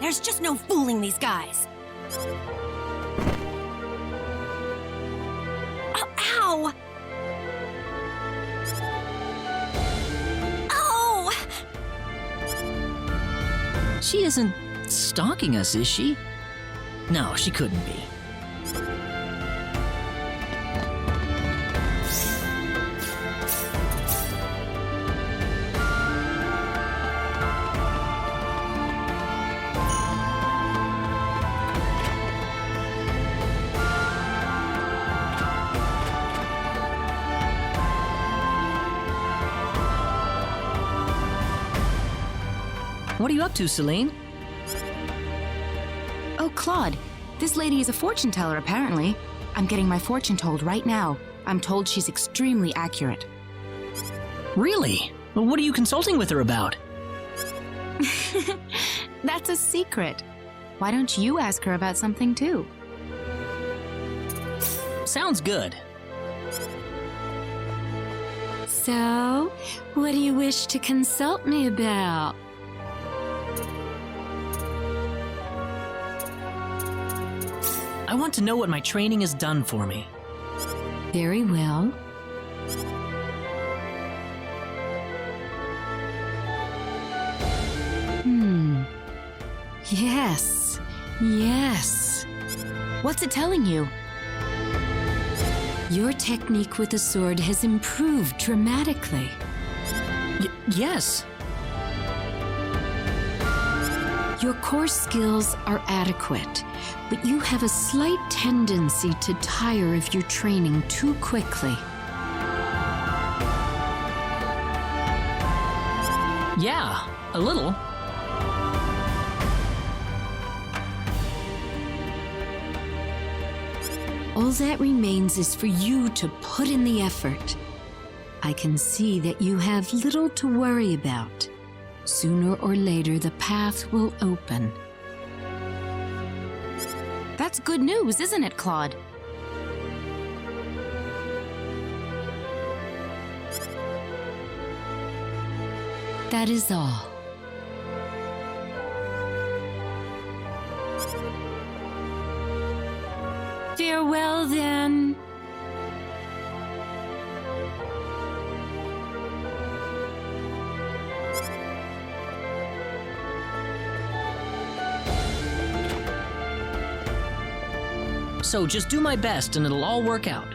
There's just no fooling these guys. Oh, ow! Oh! She isn't stalking us, is she? No, she couldn't be. What are you up to, Celine? Oh, Claude, this lady is a fortune teller, apparently. I'm getting my fortune told right now. I'm told she's extremely accurate. Really? Well, what are you consulting with her about? That's a secret. Why don't you ask her about something too? Sounds good. So, what do you wish to consult me about? I want to know what my training has done for me. Very well. Yes. Yes. What's it telling you? Your technique with the sword has improved dramatically. Yes. Your core skills are adequate, but you have a slight tendency to tire of your training too quickly. Yeah, a little. All that remains is for you to put in the effort. I can see that you have little to worry about. Sooner or later, the path will open. That's good news, isn't it, Claude? That is all. Farewell, then. So just do my best and it'll all work out.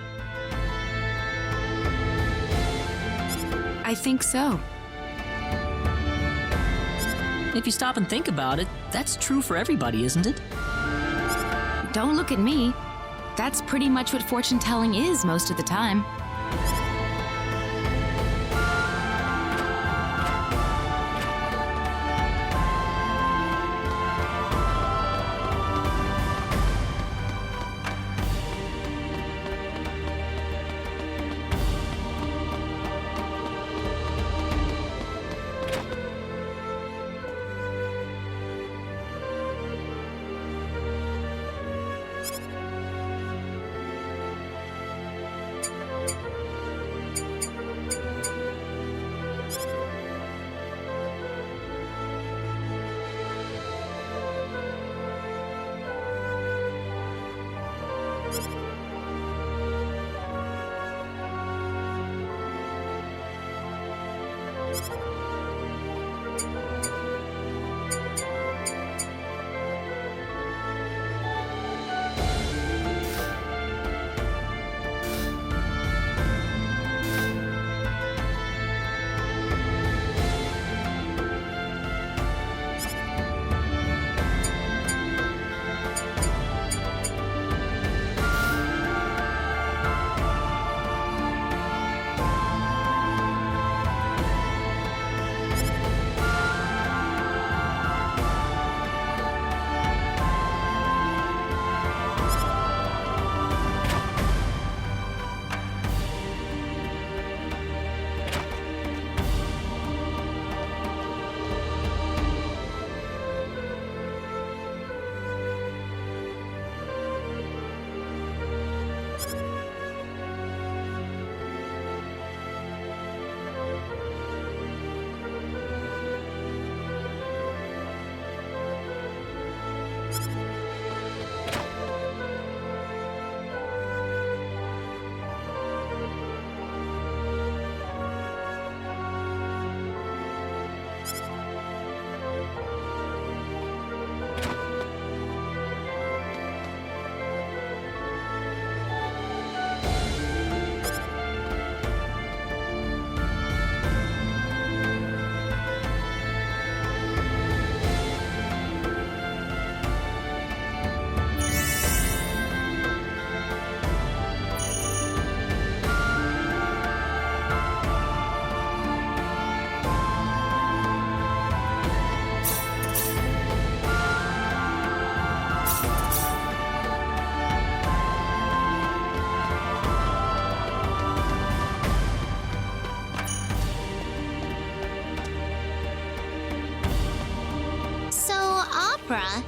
I think so. If you stop and think about it, that's true for everybody, isn't it? Don't look at me. That's pretty much what fortune telling is most of the time. opera.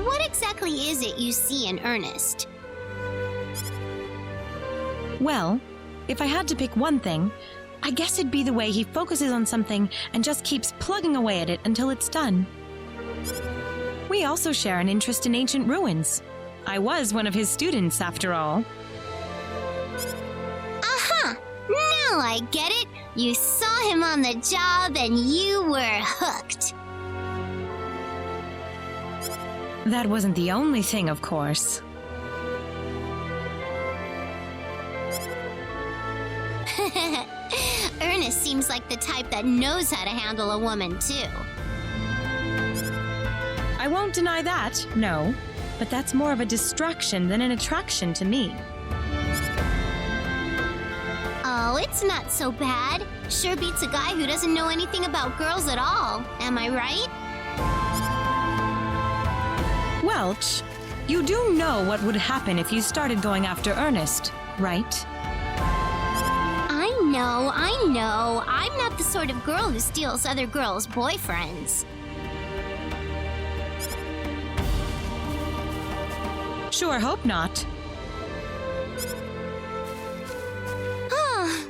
What exactly is it you see in Ernest? Well, if I had to pick one thing, I guess it'd be the way he focuses on something and just keeps plugging away at it until it's done. We also share an interest in ancient ruins. I was one of his students, after all. Aha! Now I get it! You saw him on the job and you were hooked. That wasn't the only thing, of course. Ernest seems like the type that knows how to handle a woman, too. I won't deny that, no. But that's more of a distraction than an attraction to me. Oh, it's not so bad. Sure beats a guy who doesn't know anything about girls at all. Am I right? Welch, you do know what would happen if you started going after Ernest, right? I know. I'm not the sort of girl who steals other girls' boyfriends. Sure hope not.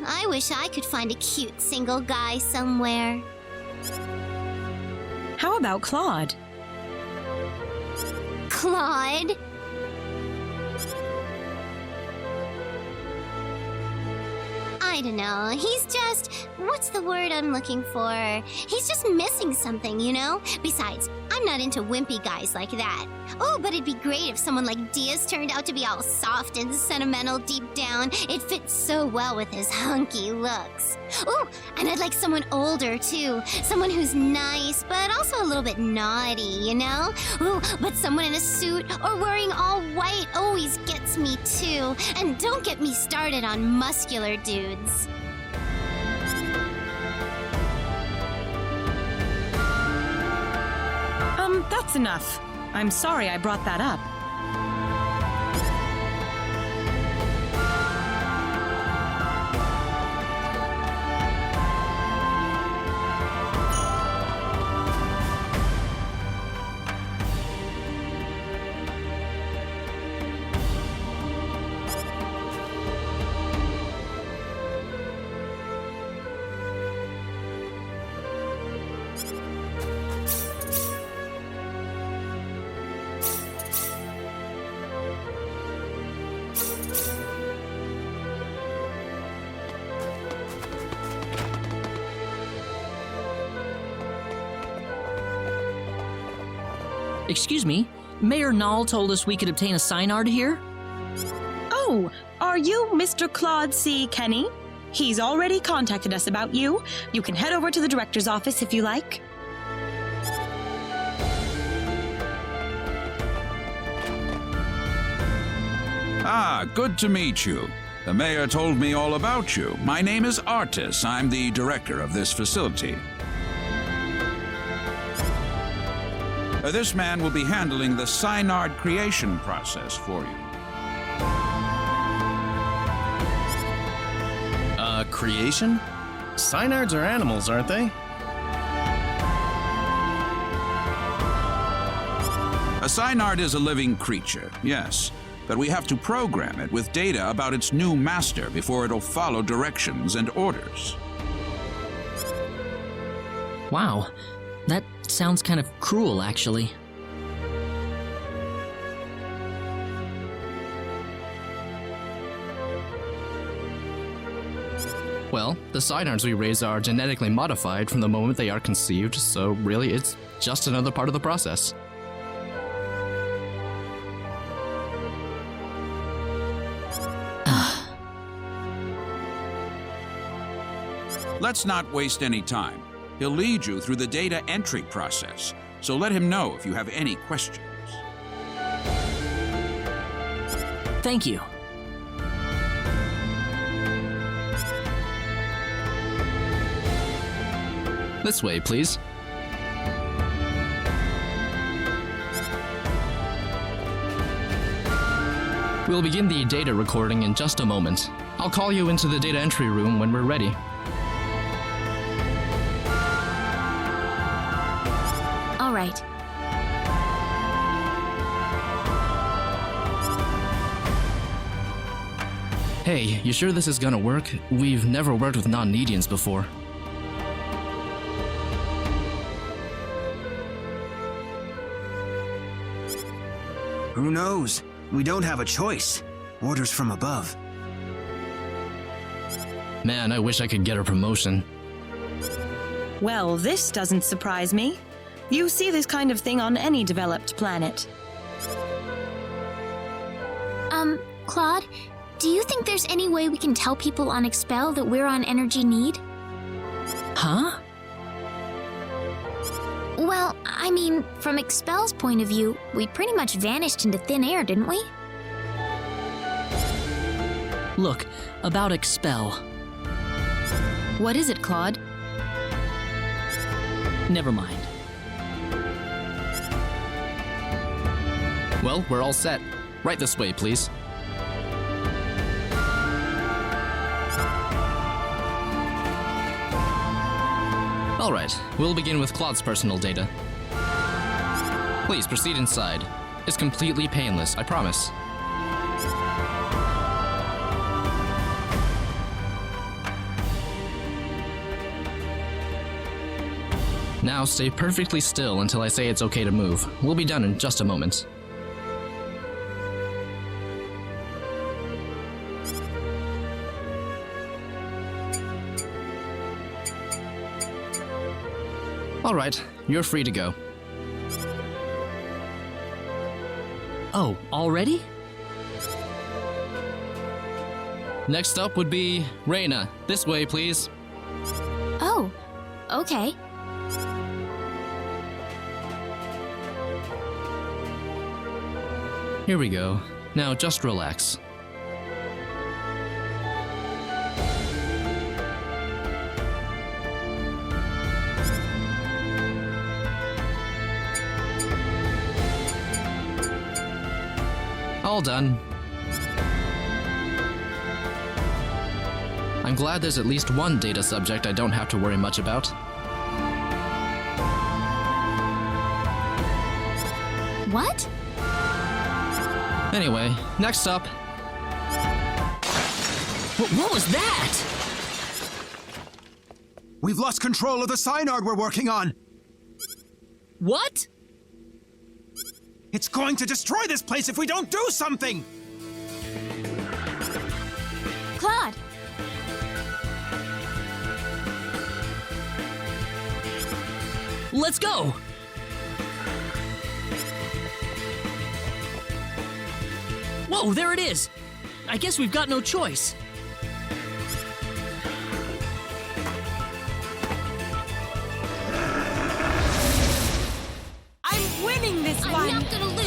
I wish I could find a cute single guy somewhere. How about Claude? Claude? I don't know. He's just... What's the word I'm looking for? He's just missing something, you know? Besides, I'm not into wimpy guys like that. Oh, but it'd be great if someone like Diaz turned out to be all soft and sentimental deep down. It fits so well with his hunky looks. Oh, and I'd like someone older, too. Someone who's nice, but also a little bit naughty, you know? Oh, but someone in a suit or wearing all white always gets me, too. And don't get me started on muscular dudes. That's enough. I'm sorry I brought that up. Excuse me, Mayor Nall told us we could obtain a Psynard here? Oh, are you Mr. Claude C. Kenny? He's already contacted us about you. You can head over to the director's office if you like. Ah, good to meet you. The mayor told me all about you. My name is Artis. I'm the director of this facility. This man will be handling the Psynard creation process for you. Creation? Psynards are animals, aren't they? A Psynard is a living creature, yes, but we have to program it with data about its new master before it'll follow directions and orders. Wow, that sounds kind of cruel, actually. Well, the Psynards we raise are genetically modified from the moment they are conceived, so really it's just another part of the process. Let's not waste any time. He'll lead you through the data entry process, so let him know if you have any questions. Thank you. This way, please. We'll begin the data recording in just a moment. I'll call you into the data entry room when we're ready. All right. Hey, you sure this is gonna work? We've never worked with non-Nedians before. Who knows? We don't have a choice. Orders from above. Man, I wish I could get a promotion. Well, this doesn't surprise me. You see this kind of thing on any developed planet. Claude, do you think there's any way we can tell people on Expel that we're on energy need? Huh? Well, I mean, from Expel's point of view, we pretty much vanished into thin air, didn't we? Look, about Expel. What is it, Claude? Never mind. Well, we're all set. Right this way, please. Alright, we'll begin with Claude's personal data. Please proceed inside. It's completely painless, I promise. Now stay perfectly still until I say it's okay to move. We'll be done in just a moment. Alright, you're free to go. Oh, already? Next up would be Reina. This way, please. Oh, okay. Here we go. Now just relax. All done. I'm glad there's at least one data subject I don't have to worry much about. What? Anyway, next up. What was that? We've lost control of the Psynard we're working on. What? It's going to destroy this place if we don't do something! Claude! Let's go! Whoa, there it is! I guess we've got no choice. I'm winning this I'm one! not gonna lose!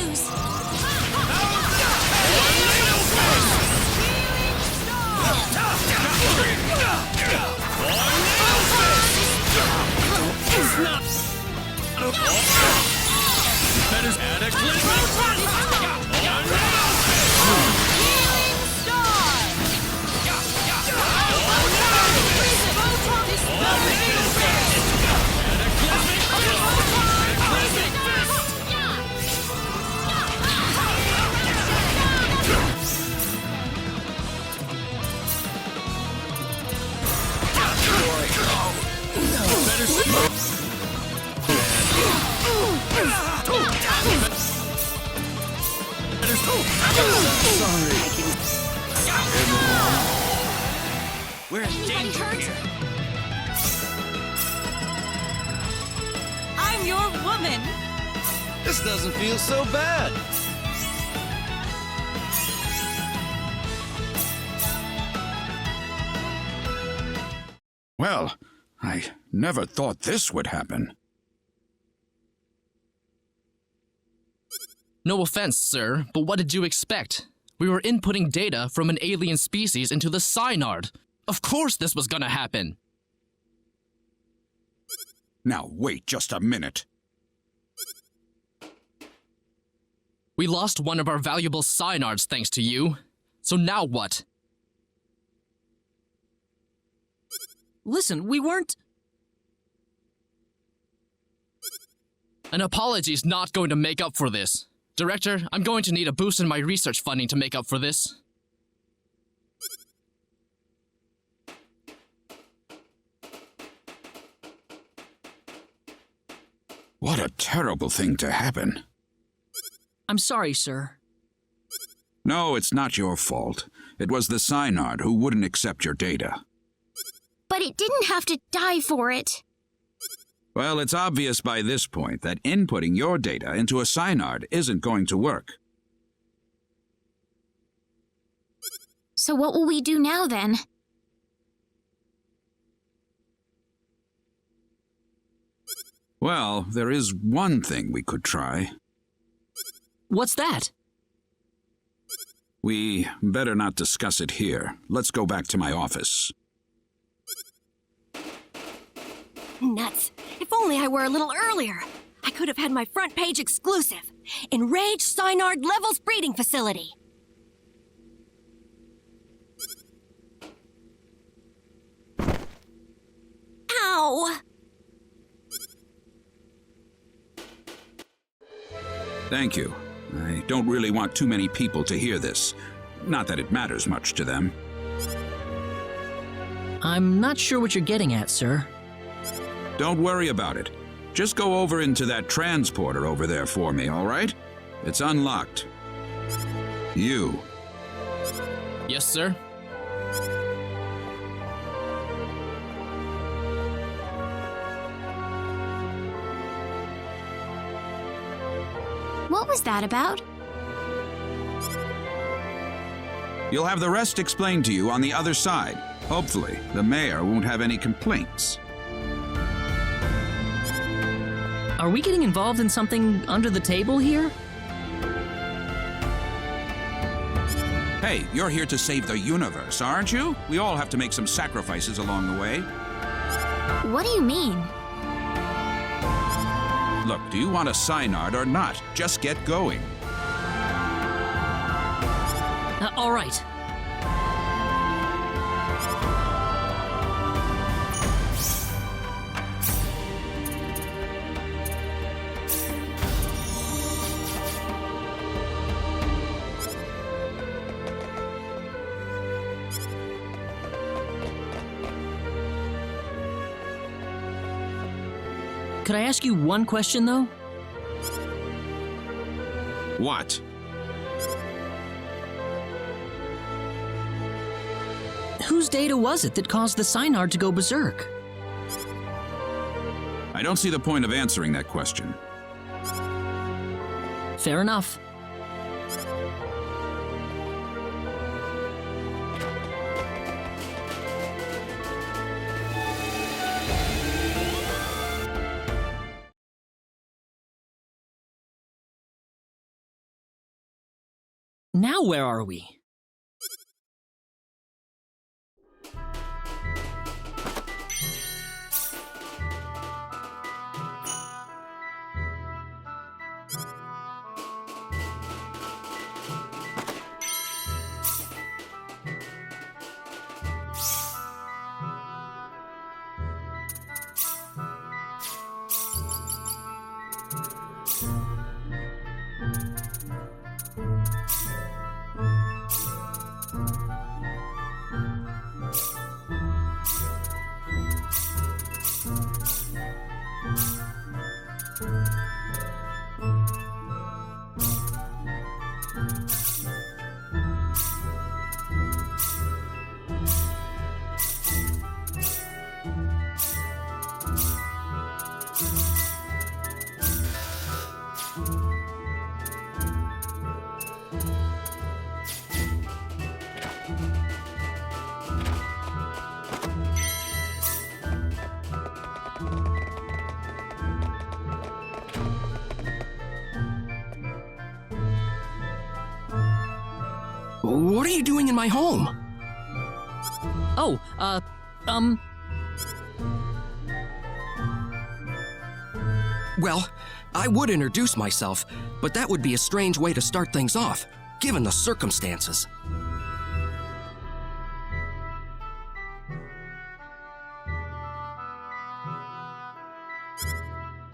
We're in danger here. I'm your woman! This doesn't feel so bad. Well, I never thought this would happen. No offense, sir, but what did you expect? We were inputting data from an alien species into the Psynard. Of course this was gonna happen. Now wait just a minute. We lost one of our valuable Psynards thanks to you. So now what? Listen, we weren't... An apology's not going to make up for this. Director, I'm going to need a boost in my research funding to make up for this. What a terrible thing to happen. I'm sorry, sir. No, it's not your fault. It was the Psynard who wouldn't accept your data. But it didn't have to die for it. Well, it's obvious by this point that inputting your data into a Psynard isn't going to work. So what will we do now, then? Well, there is one thing we could try. What's that? We better not discuss it here. Let's go back to my office. Nuts. If only I were a little earlier. I could have had my front page exclusive. Enraged Psynard Levels Breeding Facility. Ow! Thank you. I don't really want too many people to hear this. Not that it matters much to them. I'm not sure what you're getting at, sir. Don't worry about it. Just go over into that transporter over there for me, all right? It's unlocked. You. Yes, sir. What was that about? You'll have the rest explained to you on the other side. Hopefully, the mayor won't have any complaints. Are we getting involved in something under the table here? Hey, you're here to save the universe, aren't you? We all have to make some sacrifices along the way. What do you mean? Look, do you want a Psynard or not? Just get going. All right. Could I ask you one question, though? What? Whose data was it that caused the Psynard to go berserk? I don't see the point of answering that question. Fair enough. Now where are we? What are you doing in my home? Oh, Well, I would introduce myself, but that would be a strange way to start things off, given the circumstances.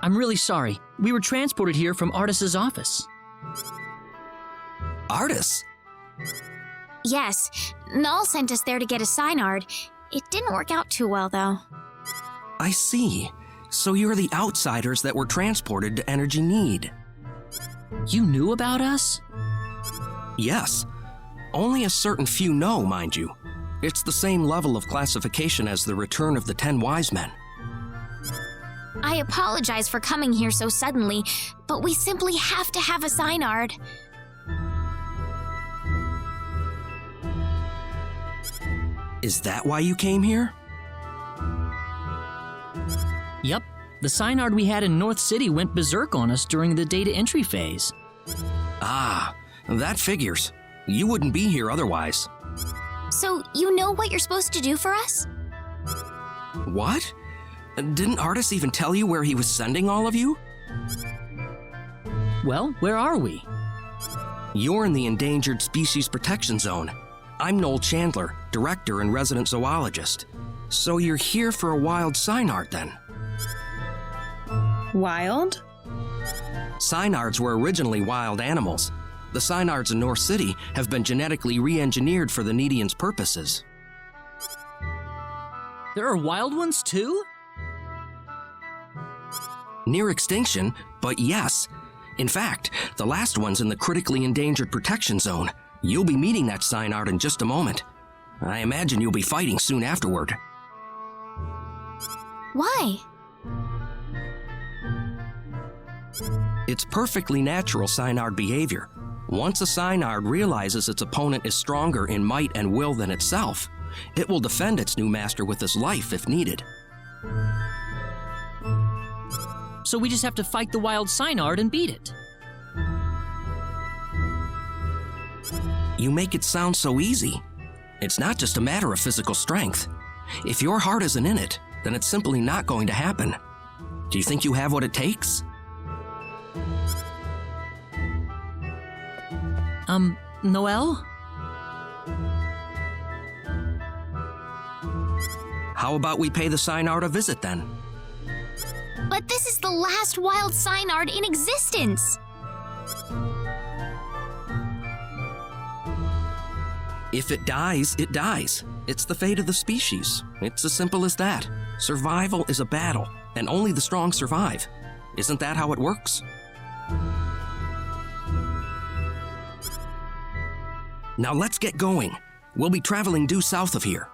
I'm really sorry. We were transported here from Artis's office. Artis? Yes, Null sent us there to get a Psynard. It didn't work out too well, though. I see. So you're the outsiders that were transported to Energy Need. You knew about us? Yes. Only a certain few know, mind you. It's the same level of classification as the Return of the 10 Wise Men. I apologize for coming here so suddenly, but we simply have to have a Psynard. Is that why you came here? Yep. The Psynard we had in North City went berserk on us during the data entry phase. Ah, that figures. You wouldn't be here otherwise. So, you know what you're supposed to do for us? What? Didn't Artis even tell you where he was sending all of you? Well, where are we? You're in the Endangered Species Protection Zone. I'm Noel Chandler, director and resident zoologist. So you're here for a wild Psynard then? Wild? Psynards were originally wild animals. The Psynards in North City have been genetically re-engineered for the Needians' purposes. There are wild ones too? Near extinction, but yes. In fact, the last one's in the critically endangered protection zone. You'll be meeting that Psynard in just a moment. I imagine you'll be fighting soon afterward. Why? It's perfectly natural Psynard behavior. Once a Psynard realizes its opponent is stronger in might and will than itself, it will defend its new master with its life if needed. So we just have to fight the wild Psynard and beat it. You make it sound so easy. It's not just a matter of physical strength. If your heart isn't in it, then it's simply not going to happen. Do you think you have what it takes? Noel? How about we pay the Psynard a visit then? But this is the last wild Psynard in existence! If it dies, it dies. It's the fate of the species. It's as simple as that. Survival is a battle, and only the strong survive. Isn't that how it works? Now let's get going. We'll be traveling due south of here.